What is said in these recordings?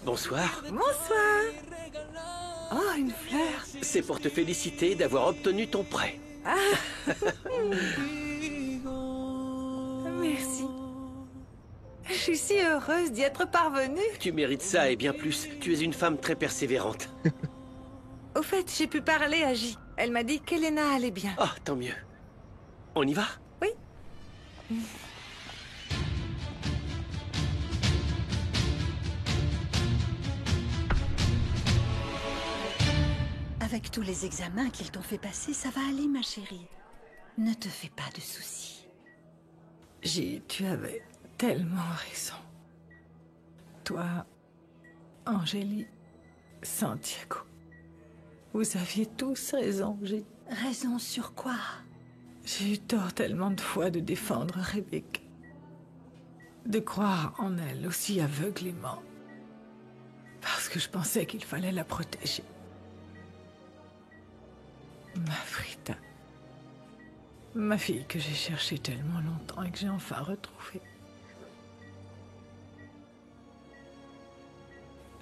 Bonsoir. Bonsoir. Oh, une fleur. C'est pour te féliciter d'avoir obtenu ton prêt. Merci. Je suis si heureuse d'y être parvenue. Tu mérites ça et bien plus. Tu es une femme très persévérante. Au fait, j'ai pu parler à J. Elle m'a dit qu'Elena allait bien. Ah, tant mieux. On y va? Oui. Avec tous les examens qu'ils t'ont fait passer, ça va aller, ma chérie. Ne te fais pas de soucis. J, tu avais tellement raison. Toi, Angélie, Santiago. Vous aviez tous raison, J. Raison sur quoi? J'ai eu tort tellement de fois de défendre Rebecca. De croire en elle aussi aveuglément. Parce que je pensais qu'il fallait la protéger. Ma Frida. Ma fille que j'ai cherchée tellement longtemps et que j'ai enfin retrouvée.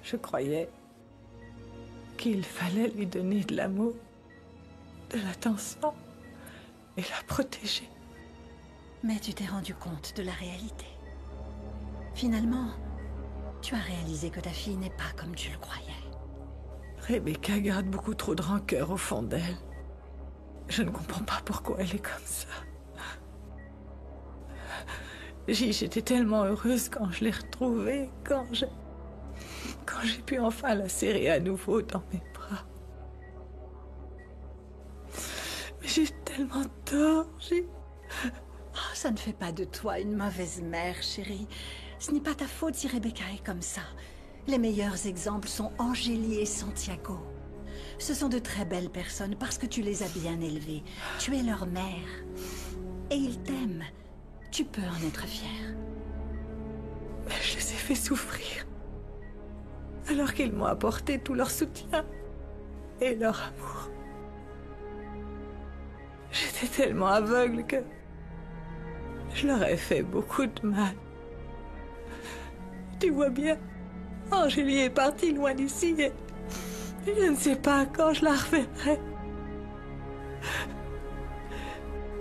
Je croyais qu'il fallait lui donner de l'amour, de l'attention et la protéger. Mais tu t'es rendu compte de la réalité. Finalement, tu as réalisé que ta fille n'est pas comme tu le croyais. Rebecca garde beaucoup trop de rancœur au fond d'elle. Je ne comprends pas pourquoi elle est comme ça. J'étais tellement heureuse quand je l'ai retrouvée, quand j'ai pu enfin la serrer à nouveau dans mes bras. Mais j'ai tellement tort, Oh, ça ne fait pas de toi une mauvaise mère, chérie. Ce n'est pas ta faute si Rebecca est comme ça. Les meilleurs exemples sont Angélie et Santiago. Ce sont de très belles personnes parce que tu les as bien élevées. Tu es leur mère. Et ils t'aiment. Tu peux en être fière. Mais je les ai fait souffrir. Alors qu'ils m'ont apporté tout leur soutien et leur amour. J'étais tellement aveugle que je leur ai fait beaucoup de mal. Tu vois bien, Angélie est partie loin d'ici et je ne sais pas quand je la reverrai.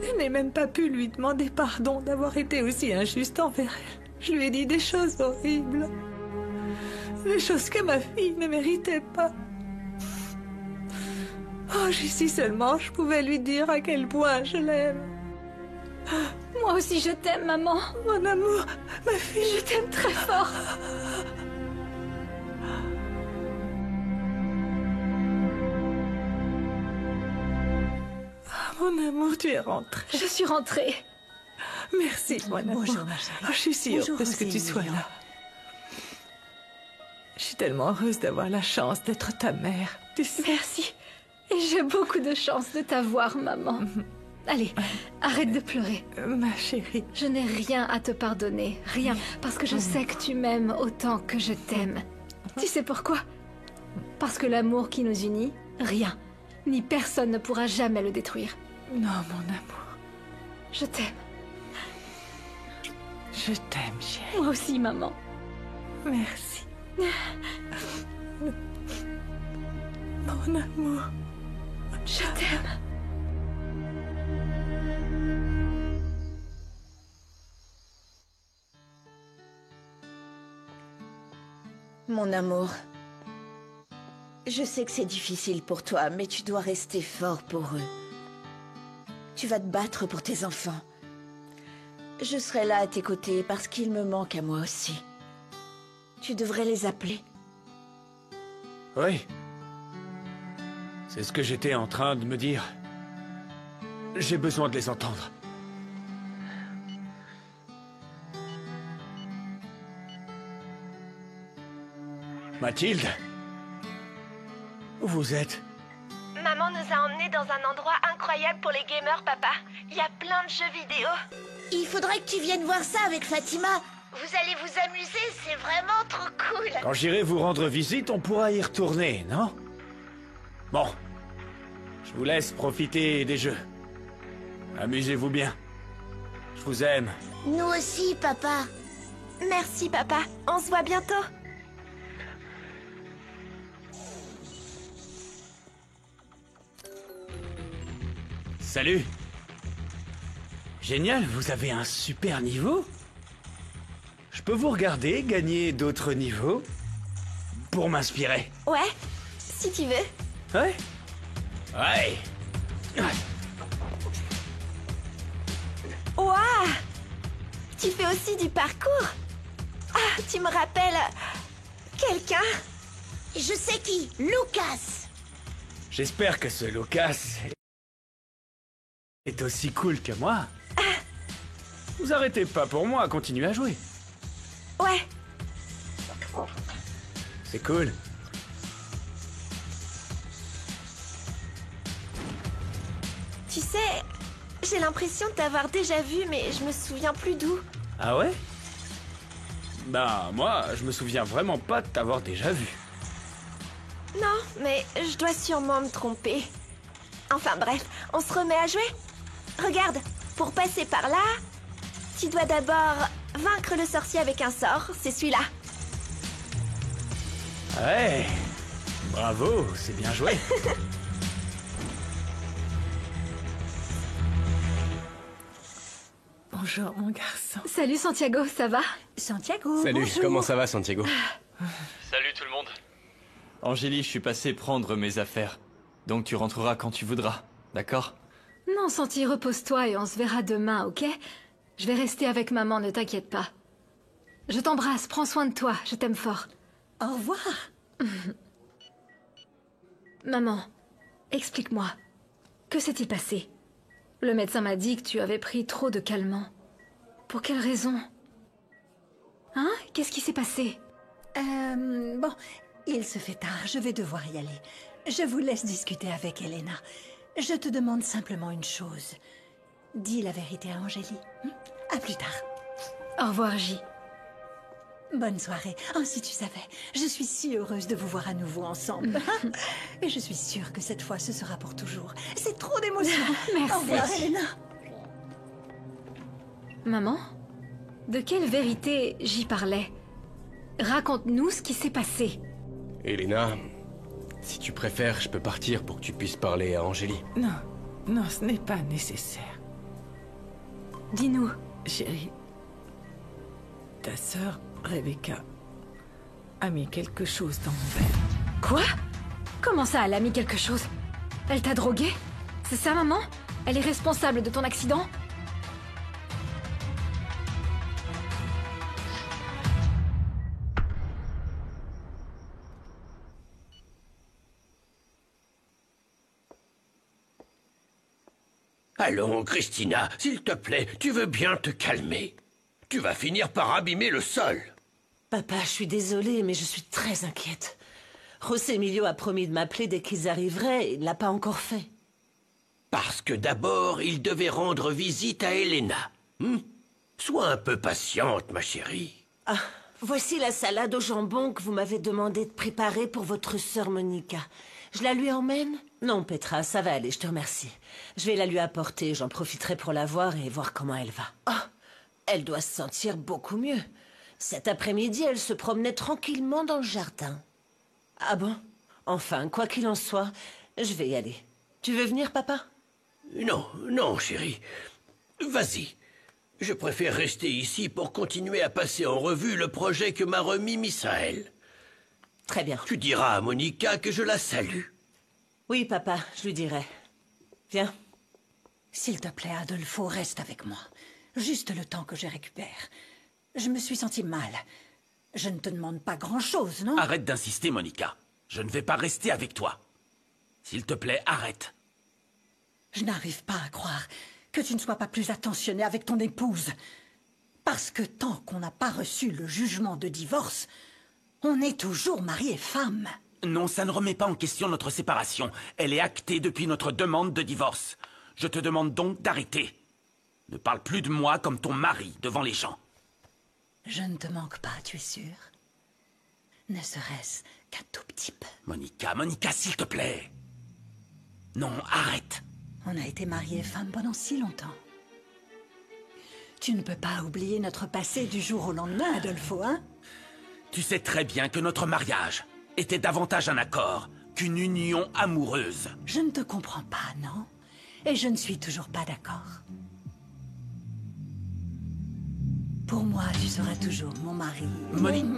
Je n'ai même pas pu lui demander pardon d'avoir été aussi injuste envers elle. Je lui ai dit des choses horribles. Des choses que ma fille ne méritait pas. Oh, si seulement je pouvais lui dire à quel point je l'aime. Moi aussi je t'aime, maman. Mon amour, ma fille. Je t'aime très fort. Mon amour, tu es rentrée. Je suis rentrée. Merci, mon amour. Bonjour, ma chérie. Oh, je suis si Bonjour, heureuse que tu sois Rosélie. là. Je suis tellement heureuse d'avoir la chance d'être ta mère. Tu sais. Merci. Et j'ai beaucoup de chance de t'avoir, maman. Allez, arrête de pleurer. Ma chérie. Je n'ai rien à te pardonner, rien, parce que je sais que tu m'aimes autant que je t'aime. Tu sais pourquoi? Parce que l'amour qui nous unit, rien, ni personne ne pourra jamais le détruire. Non, mon amour. Je t'aime. Je t'aime, chérie. Moi aussi, maman. Merci. Mon amour. Je t'aime. Mon amour, je sais que c'est difficile pour toi, mais tu dois rester fort pour eux. Tu vas te battre pour tes enfants. Je serai là à tes côtés parce qu'ils me manquent à moi aussi. Tu devrais les appeler. Oui. C'est ce que j'étais en train de me dire. J'ai besoin de les entendre. Mathilde? Où vous êtes? Maman nous a emmenés dans un endroit incroyable pour les gamers, papa. Il y a plein de jeux vidéo. Il faudrait que tu viennes voir ça avec Fatima. Vous allez vous amuser, c'est vraiment trop cool. Quand j'irai vous rendre visite, on pourra y retourner, non? Bon. Je vous laisse profiter des jeux. Amusez-vous bien. Je vous aime. Nous aussi, papa. Merci, papa. On se voit bientôt. Salut. Génial, vous avez un super niveau. Je peux vous regarder gagner d'autres niveaux pour m'inspirer. Ouais, si tu veux. Ouais. Ouais. Ouah! Tu fais aussi du parcours? Ah, tu me rappelles... quelqu'un? Je sais qui, Lucas. J'espère que ce Lucas est aussi cool que moi. Vous arrêtez pas pour moi, continuez à jouer. Ouais. C'est cool. Tu sais, j'ai l'impression de t'avoir déjà vu, mais je me souviens plus d'où. Ah ouais? Bah, moi, je me souviens vraiment pas de t'avoir déjà vu. Non, mais je dois sûrement me tromper. Enfin bref, on se remet à jouer? Regarde, pour passer par là, tu dois d'abord vaincre le sorcier avec un sort, c'est celui-là. Ouais. Bravo, c'est bien joué. Bonjour, mon garçon. Salut Santiago, ça va? Santiago, Salut, bonjour. comment ça va Santiago? Salut tout le monde. Angélie, je suis passé prendre mes affaires. Donc tu rentreras quand tu voudras, d'accord? Non, Santi, repose-toi et on se verra demain, ok? Je vais rester avec maman, ne t'inquiète pas. Je t'embrasse, prends soin de toi, je t'aime fort. Au revoir. Maman, explique-moi. Que s'est-il passé? Le médecin m'a dit que tu avais pris trop de calmants. Pour quelle raison? Hein? Qu'est-ce qui s'est passé? Bon, il se fait tard, je vais devoir y aller. Je vous laisse discuter avec Elena. Je te demande simplement une chose. Dis la vérité à Angélie. À plus tard. Au revoir, J. Bonne soirée. Oh, si tu savais, je suis si heureuse de vous voir à nouveau ensemble. Et je suis sûre que cette fois, ce sera pour toujours. C'est trop d'émotion. Merci. Au revoir, Elena. Maman? De quelle vérité J parlait? Raconte-nous ce qui s'est passé. Elena, si tu préfères, je peux partir pour que tu puisses parler à Angélie. Non, non, ce n'est pas nécessaire. Dis-nous. Chérie, ta sœur, Rebecca, a mis quelque chose dans mon verre. Quoi? Comment ça, elle a mis quelque chose? Elle t'a drogué? C'est ça, maman? Elle est responsable de ton accident? Allons, Christina, s'il te plaît, tu veux bien te calmer. Tu vas finir par abîmer le sol. Papa, je suis désolée, mais je suis très inquiète. José Emilio a promis de m'appeler dès qu'ils arriveraient, et il ne l'a pas encore fait. Parce que d'abord, il devait rendre visite à Elena. Sois un peu patiente, ma chérie. Ah, voici la salade au jambon que vous m'avez demandé de préparer pour votre sœur Monica. Je la lui emmène? Non, Petra, ça va aller, je te remercie. Je vais la lui apporter, j'en profiterai pour la voir et voir comment elle va. Oh, elle doit se sentir beaucoup mieux. Cet après-midi, elle se promenait tranquillement dans le jardin. Ah bon? Enfin, quoi qu'il en soit, je vais y aller. Tu veux venir, papa? Non, non, chérie. Vas-y. Je préfère rester ici pour continuer à passer en revue le projet que m'a remis Misaël. Très bien. Tu diras à Monica que je la salue. Oui, papa, je lui dirai. Viens. S'il te plaît, Adolfo, reste avec moi. Juste le temps que je récupère. Je me suis sentie mal. Je ne te demande pas grand-chose, non? Arrête d'insister, Monica. Je ne vais pas rester avec toi. S'il te plaît, arrête. Je n'arrive pas à croire que tu ne sois pas plus attentionné avec ton épouse. Parce que tant qu'on n'a pas reçu le jugement de divorce, on est toujours mari et femme. Non, ça ne remet pas en question notre séparation. Elle est actée depuis notre demande de divorce. Je te demande donc d'arrêter. Ne parle plus de moi comme ton mari devant les gens. Je ne te manque pas, tu es sûr? Ne serait-ce qu'un tout petit peu. Monica, Monica, s'il te plaît. Non, arrête. On a été mariés et femmes pendant si longtemps. Tu ne peux pas oublier notre passé du jour au lendemain, Adolfo, hein? Tu sais très bien que notre mariage était davantage un accord qu'une union amoureuse. Je ne te comprends pas, non? Et je ne suis toujours pas d'accord. Pour moi, tu seras toujours mon mari. Monica.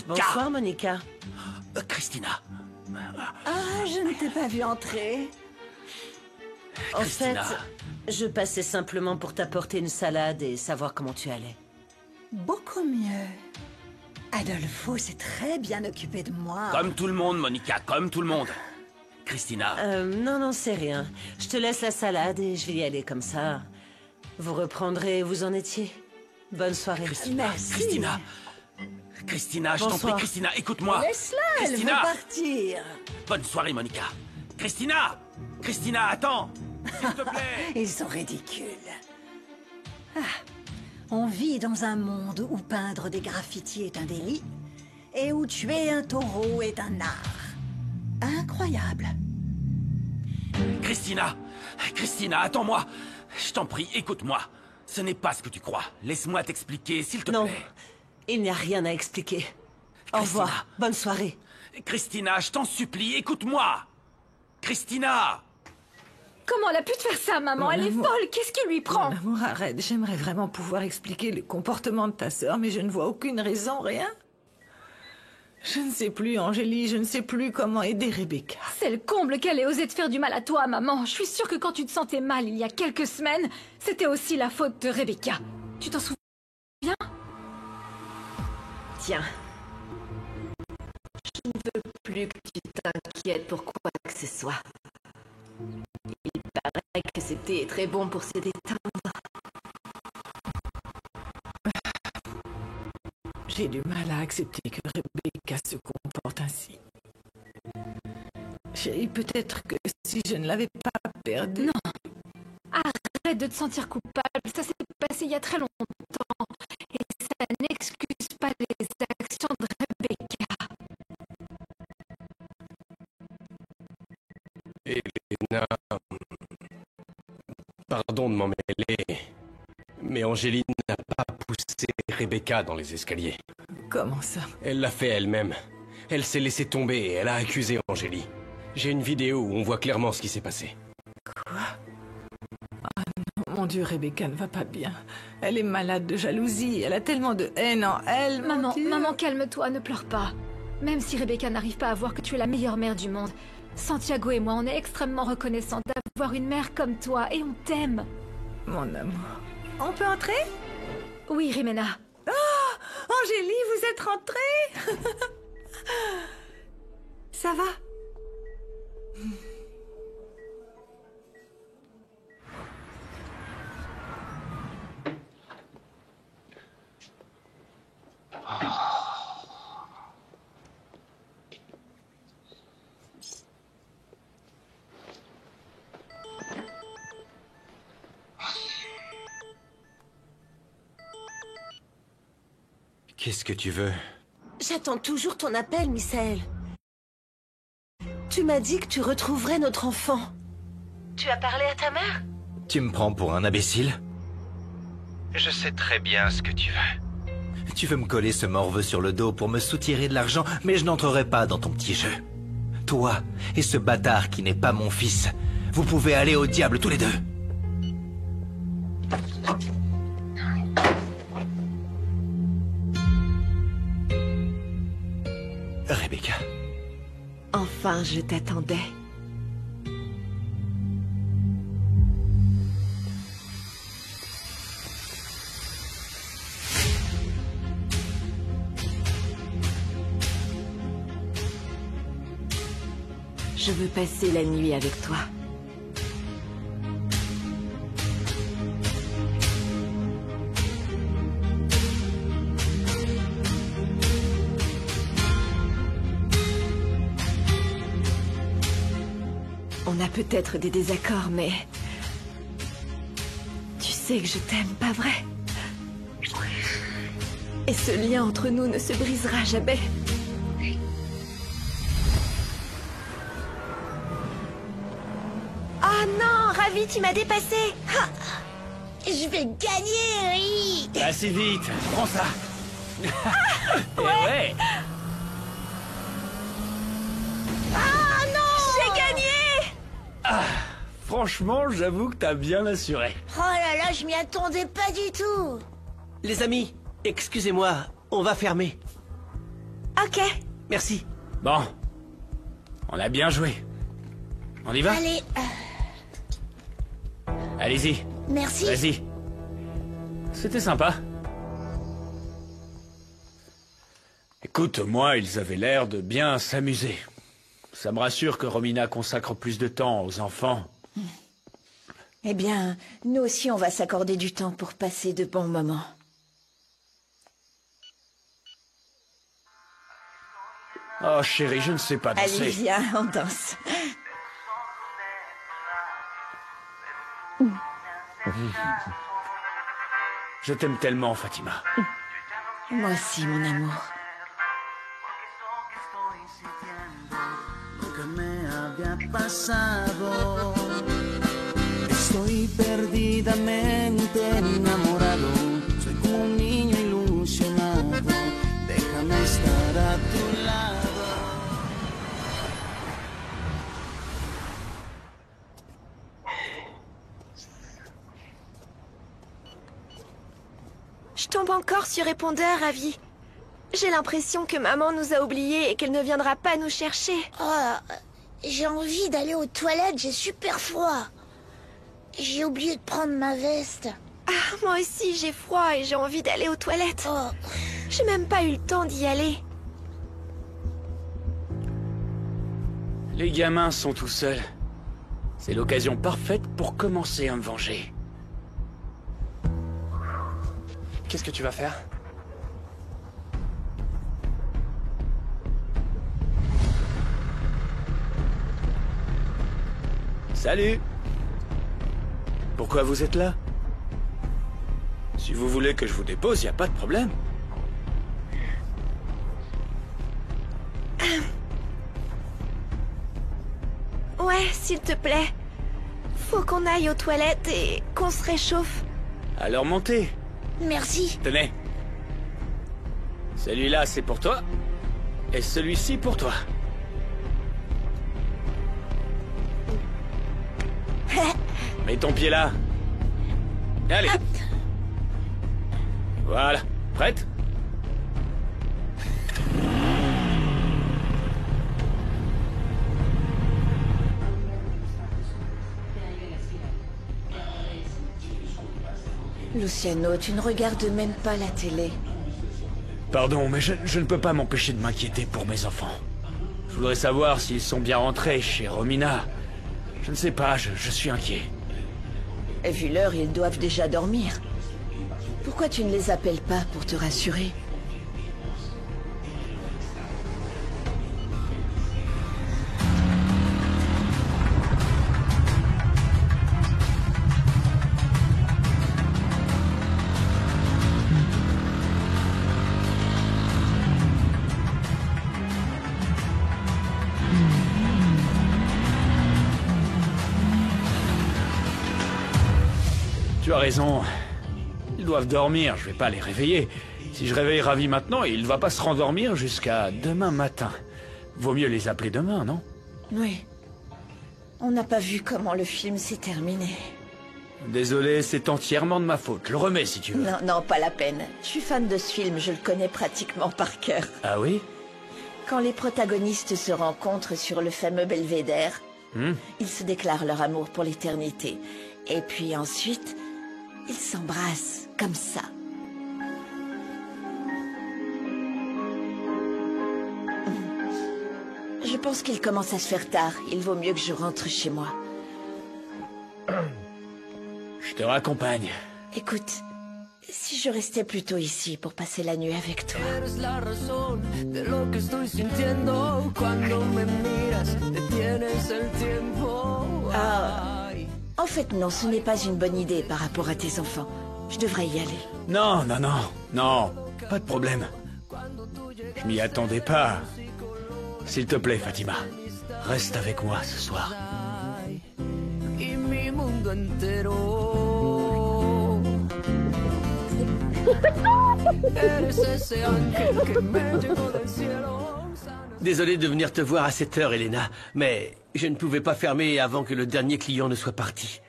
Bonsoir, Monica. Christina. Ah, je ne t'ai pas vu entrer. En fait, Christina. je passais simplement pour t'apporter une salade et savoir comment tu allais. Beaucoup mieux. Adolfo s'est très bien occupé de moi. Comme tout le monde, Monica, comme tout le monde. Christina. Non, c'est rien. Je te laisse la salade et je vais y aller comme ça. Vous reprendrez où vous en étiez. Bonne soirée. Merci. Christina, je t'en prie, Christina, écoute-moi. Laisse-la, elle veut Christina. partir. Bonne soirée, Monica. Christina, attends. S'il te plaît. Ils sont ridicules. Ah, on vit dans un monde où peindre des graffitis est un délit et où tuer un taureau est un art. Incroyable. Christina, attends-moi. Je t'en prie, écoute-moi. Ce n'est pas ce que tu crois. Laisse-moi t'expliquer, s'il te plaît. Non, il n'y a rien à expliquer. Au revoir, bonne soirée. Christina, je t'en supplie, écoute-moi. Christina. Comment elle a pu te faire ça, maman? Elle est folle, qu'est-ce qui lui prend? Mon amour, arrête. J'aimerais vraiment pouvoir expliquer le comportement de ta sœur, mais je ne vois aucune raison, rien. Je ne sais plus, Angélie, je ne sais plus comment aider Rebecca. C'est le comble qu'elle ait osé te faire du mal à toi, maman. Je suis sûre que quand tu te sentais mal il y a quelques semaines, c'était aussi la faute de Rebecca. Tu t'en souviens? Tiens. Je ne veux plus que tu t'inquiètes pour quoi que ce soit. Il paraît que c'était très bon pour se détendre. J'ai du mal à accepter que Rebecca se comporte ainsi. Chérie, peut-être que si je ne l'avais pas perdue... Non. Arrête de te sentir coupable. Ça s'est passé il y a très longtemps. Et ça n'excuse pas les actions de Rebecca. Elena... Pardon de m'en mêler, mais Angéline n'a pas poussé Rebecca dans les escaliers. Comment ça? Elle l'a fait elle-même. Elle s'est laissée tomber et elle a accusé Angélie. J'ai une vidéo où on voit clairement ce qui s'est passé. Quoi? Ah non, mon Dieu, Rebecca ne va pas bien. Elle est malade de jalousie, elle a tellement de haine en elle. Maman, calme-toi, ne pleure pas. Même si Rebecca n'arrive pas à voir que tu es la meilleure mère du monde, Santiago et moi, on est extrêmement reconnaissants d'avoir une mère comme toi et on t'aime. Mon amour. On peut entrer? Oui, Rimena. Oh, Angélie, vous êtes rentrée? Ça va? Qu'est-ce que tu veux? J'attends toujours ton appel, Misaël. Tu m'as dit que tu retrouverais notre enfant. Tu as parlé à ta mère? Tu me prends pour un imbécile? Je sais très bien ce que tu veux. Tu veux me coller ce morveux sur le dos pour me soutirer de l'argent, mais je n'entrerai pas dans ton petit jeu. Toi et ce bâtard qui n'est pas mon fils, vous pouvez aller au diable tous les deux. Rebecca. Enfin, je t'attendais. Je veux passer la nuit avec toi. On a peut-être des désaccords, mais... Tu sais que je t'aime, pas vrai? Et ce lien entre nous ne se brisera jamais. Oh non, Ravi, tu m'as dépassé. Ah, je vais gagner, oui. Pas si vite, prends ça. Ah, ouais. Ah non, j'ai gagné. Franchement, j'avoue que t'as bien assuré. Oh là là, je m'y attendais pas du tout. Les amis, excusez-moi, on va fermer. Ok. Merci. Bon. On a bien joué. On y va? Allez. Allez-y. Merci. Vas-y. C'était sympa. Écoute, moi, ils avaient l'air de bien s'amuser. Ça me rassure que Romina consacre plus de temps aux enfants. Eh bien, nous aussi, on va s'accorder du temps pour passer de bons moments. Oh, chérie, je ne sais pas danser. Allez, viens, on danse. Je t'aime tellement, Fatima. Moi aussi, mon amour. Estoy perdidamente enamorado. Soy como un niño ilusionado. Déjame estar a tu lado. Je tombe encore sur répondeur, Ravi. J'ai l'impression que maman nous a oubliés et qu'elle ne viendra pas nous chercher. Oh, j'ai envie d'aller aux toilettes, j'ai super froid. J'ai oublié de prendre ma veste. Ah, moi aussi, j'ai froid et j'ai envie d'aller aux toilettes. Oh. J'ai même pas eu le temps d'y aller. Les gamins sont tout seuls. C'est l'occasion parfaite pour commencer à me venger. Qu'est-ce que tu vas faire? Salut! Pourquoi vous êtes là? Si vous voulez que je vous dépose, y a pas de problème. Ouais, s'il te plaît. Faut qu'on aille aux toilettes et qu'on se réchauffe. Alors montez. Merci. Tenez. Celui-là, c'est pour toi. Et celui-ci pour toi. Mets ton pied là. Allez. Hop. Voilà. Prête? Luciano, tu ne regardes même pas la télé. Pardon, mais je ne peux pas m'empêcher de m'inquiéter pour mes enfants. Je voudrais savoir s'ils sont bien rentrés chez Romina. Je ne sais pas, je suis inquiet. Et vu l'heure, ils doivent déjà dormir. Pourquoi tu ne les appelles pas pour te rassurer? Tu as raison. Ils doivent dormir, je vais pas les réveiller. Si je réveille Ravi maintenant, il ne va pas se rendormir jusqu'à demain matin. Vaut mieux les appeler demain, non? Oui. On n'a pas vu comment le film s'est terminé. Désolé, c'est entièrement de ma faute. Je le remets si tu veux. Non, non, pas la peine. Je suis fan de ce film, je le connais pratiquement par cœur. Ah oui? Quand les protagonistes se rencontrent sur le fameux belvédère, ils se déclarent leur amour pour l'éternité. Et puis ensuite, ils s'embrassent comme ça. Je pense qu'il commence à se faire tard. Il vaut mieux que je rentre chez moi. Je te raccompagne. Écoute, si je restais plutôt ici pour passer la nuit avec toi. Ah, en fait, non, ce n'est pas une bonne idée par rapport à tes enfants. Je devrais y aller. Non, non, non, non, pas de problème. Je m'y attendais pas. S'il te plaît, Fatima, reste avec moi ce soir. Désolé de venir te voir à cette heure, Elena, mais Je ne pouvais pas fermer avant que le dernier client ne soit parti.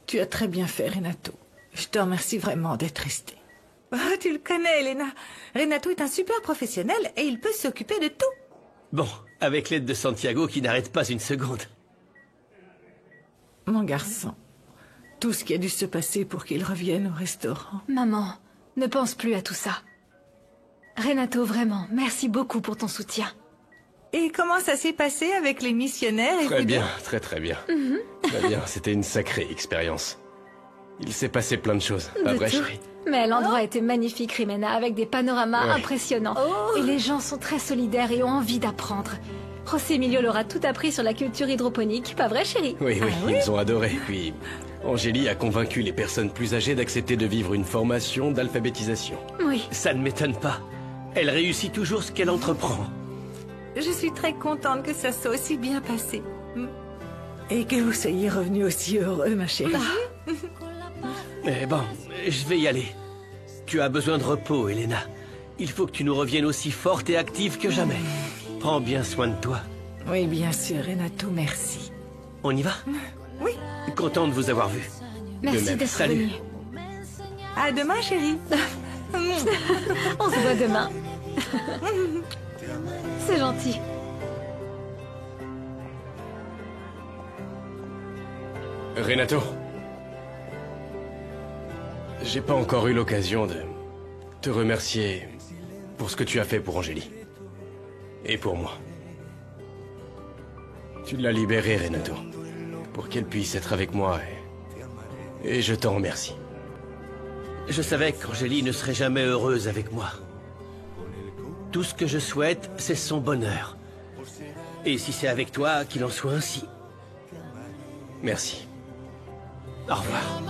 Tu as très bien fait, Renato. Je te remercie vraiment d'être resté. Oh, tu le connais, Elena. Renato est un super professionnel et il peut s'occuper de tout. Bon, avec l'aide de Santiago qui n'arrête pas une seconde. Mon garçon, tout ce qui a dû se passer pour qu'il revienne au restaurant. Maman, ne pense plus à tout ça. Renato, vraiment, merci beaucoup pour ton soutien. Et comment ça s'est passé avec les missionnaires? Très bien, très bien. Très bien, c'était une sacrée expérience. Il s'est passé plein de choses, pas vrai, chérie? Mais l'endroit était magnifique, Rimena, avec des panoramas impressionnants. Et les gens sont très solidaires et ont envie d'apprendre. José Emilio leur a tout appris sur la culture hydroponique, pas vrai, chérie? Oui, ils ont adoré. Puis, Angélie a convaincu les personnes plus âgées d'accepter de vivre une formation d'alphabétisation. Oui. Ça ne m'étonne pas. Elle réussit toujours ce qu'elle entreprend. Je suis très contente que ça soit aussi bien passé. Et que vous soyez revenus aussi heureux, ma chérie. Mais bon, je vais y aller. Tu as besoin de repos, Elena. Il faut que tu nous reviennes aussi forte et active que jamais. Prends bien soin de toi. Oui, bien sûr, Renato, merci. On y va? Oui. Content de vous avoir vu. Merci d'être Salut. venu. À demain, chérie. On se voit demain. C'est gentil. Renato. J'ai pas encore eu l'occasion de te remercier pour ce que tu as fait pour Angélie. Et pour moi. Tu l'as libérée, Renato. Pour qu'elle puisse être avec moi et je t'en remercie. Je savais qu'Angélie ne serait jamais heureuse avec moi. Tout ce que je souhaite, c'est son bonheur. Et si c'est avec toi, qu'il en soit ainsi. Merci. Au revoir.